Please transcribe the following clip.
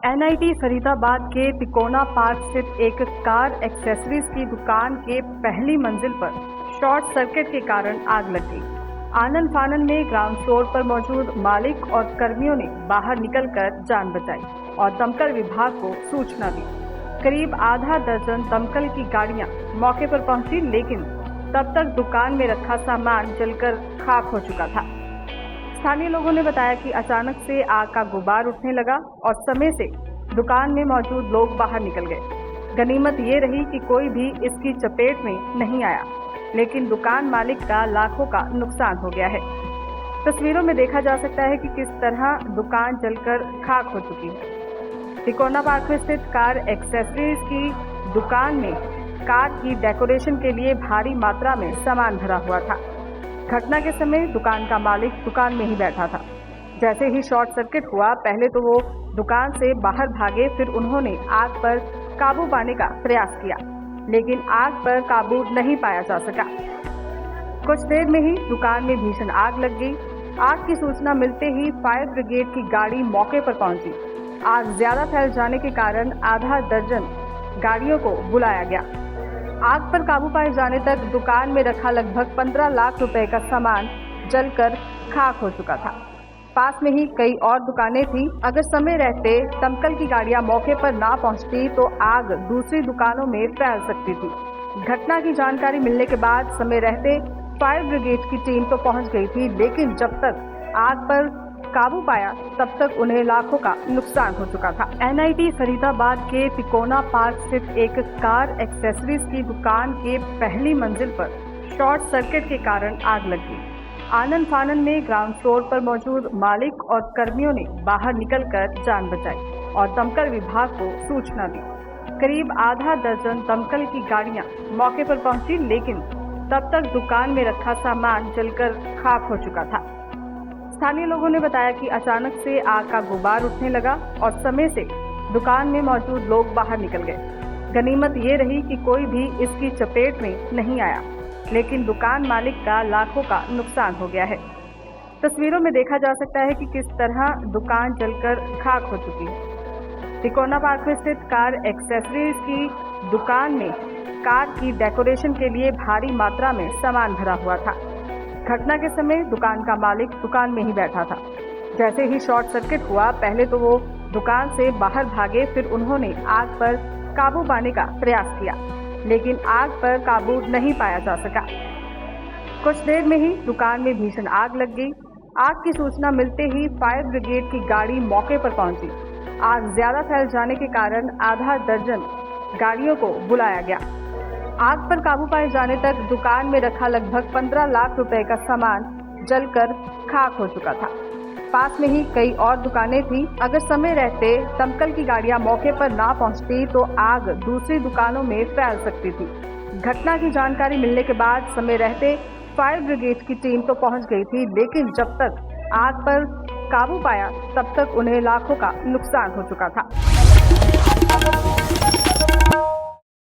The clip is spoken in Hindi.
एनआईटी फरीदाबाद के तिकोना पार्क स्थित एक कार एक्सेसरीज की दुकान के पहली मंजिल पर शॉर्ट सर्किट के कारण आग लग गई। आनन फानन में ग्राउंड फ्लोर पर मौजूद मालिक और कर्मियों ने बाहर निकलकर जान बचाई और दमकल विभाग को सूचना दी। करीब आधा दर्जन दमकल की गाड़ियां मौके पर पहुंची, लेकिन तब तक दुकान में रखा सामान जलकर खाक हो चुका था। स्थानीय लोगों ने बताया कि अचानक से आग का गुबार उठने लगा और समय से दुकान में मौजूद लोग बाहर निकल गए। गनीमत ये रही कि कोई भी इसकी चपेट में नहीं आया, लेकिन दुकान मालिक का लाखों का नुकसान हो गया है। तस्वीरों में देखा जा सकता है कि किस तरह दुकान जलकर खाक हो चुकी है। तिकोना पार्क में स्थित कार एक्सेसरीज की दुकान में कार की डेकोरेशन के लिए भारी मात्रा में सामान भरा हुआ था। घटना के समय दुकान का मालिक दुकान में ही बैठा था। जैसे ही शॉर्ट सर्किट हुआ, पहले तो वो दुकान से बाहर भागे, फिर उन्होंने आग पर काबू पाने का प्रयास किया, लेकिन आग पर काबू नहीं पाया जा सका। कुछ देर में ही दुकान में भीषण आग लग गई। आग की सूचना मिलते ही फायर ब्रिगेड की गाड़ी मौके पर पहुंची। आग ज्यादा फैल जाने के कारण आधा दर्जन गाड़ियों को बुलाया गया। आग पर काबू पाए जाने तक दुकान में रखा लगभग 15 लाख रुपए का सामान जलकर खाक हो चुका था। पास में ही कई और दुकानें थी। अगर समय रहते दमकल की गाड़ियां मौके पर ना पहुंचती तो आग दूसरी दुकानों में फैल सकती थी। घटना की जानकारी मिलने के बाद समय रहते फायर ब्रिगेड की टीम तो पहुंच गई थी, लेकिन जब तक आग पर काबू पाया तब तक उन्हें लाखों का नुकसान हो चुका था। एनआईटी फरीदाबाद के तिकोना पार्क स्थित एक कार एक्सेसरीज की दुकान के पहली मंजिल पर शॉर्ट सर्किट के कारण आग लग गई। आनन फानन में ग्राउंड फ्लोर पर मौजूद मालिक और कर्मियों ने बाहर निकलकर जान बचाई और दमकल विभाग को सूचना दी। करीब आधा दर्जन दमकल की गाड़ियां मौके पर पहुंची, लेकिन तब तक दुकान में रखा सामान जलकर खाक हो चुका था। स्थानीय लोगों ने बताया कि अचानक से आग का गुबार उठने लगा और समय से दुकान में मौजूद लोग बाहर निकल गए। गनीमत ये रही कि कोई भी इसकी चपेट में नहीं आया, लेकिन दुकान मालिक का लाखों का नुकसान हो गया है। तस्वीरों में देखा जा सकता है कि किस तरह दुकान जलकर खाक हो चुकी है। तिकोना पार्क में स्थित कार एक्सेसरीज की दुकान में कार की डेकोरेशन के लिए भारी मात्रा में सामान भरा हुआ था। घटना के समय दुकान का मालिक दुकान में ही बैठा था। जैसे ही शॉर्ट सर्किट हुआ, पहले तो वो दुकान से बाहर भागे, फिर उन्होंने आग पर काबू पाने का प्रयास किया, लेकिन आग पर काबू नहीं पाया जा सका। कुछ देर में ही दुकान में भीषण आग लग गई। आग की सूचना मिलते ही फायर ब्रिगेड की गाड़ी मौके पर पहुंची। आग ज्यादा फैल जाने के कारण आधा दर्जन गाड़ियों को बुलाया गया। आग पर काबू पाए जाने तक दुकान में रखा लगभग 15 लाख रुपए का सामान जलकर खाक हो चुका था। पास में ही कई और दुकानें थी। अगर समय रहते दमकल की गाड़ियां मौके पर ना पहुंचती तो आग दूसरी दुकानों में फैल सकती थी। घटना की जानकारी मिलने के बाद समय रहते फायर ब्रिगेड की टीम तो पहुंच गई थी, लेकिन जब तक आग पर काबू पाया तब तक उन्हें लाखों का नुकसान हो चुका था।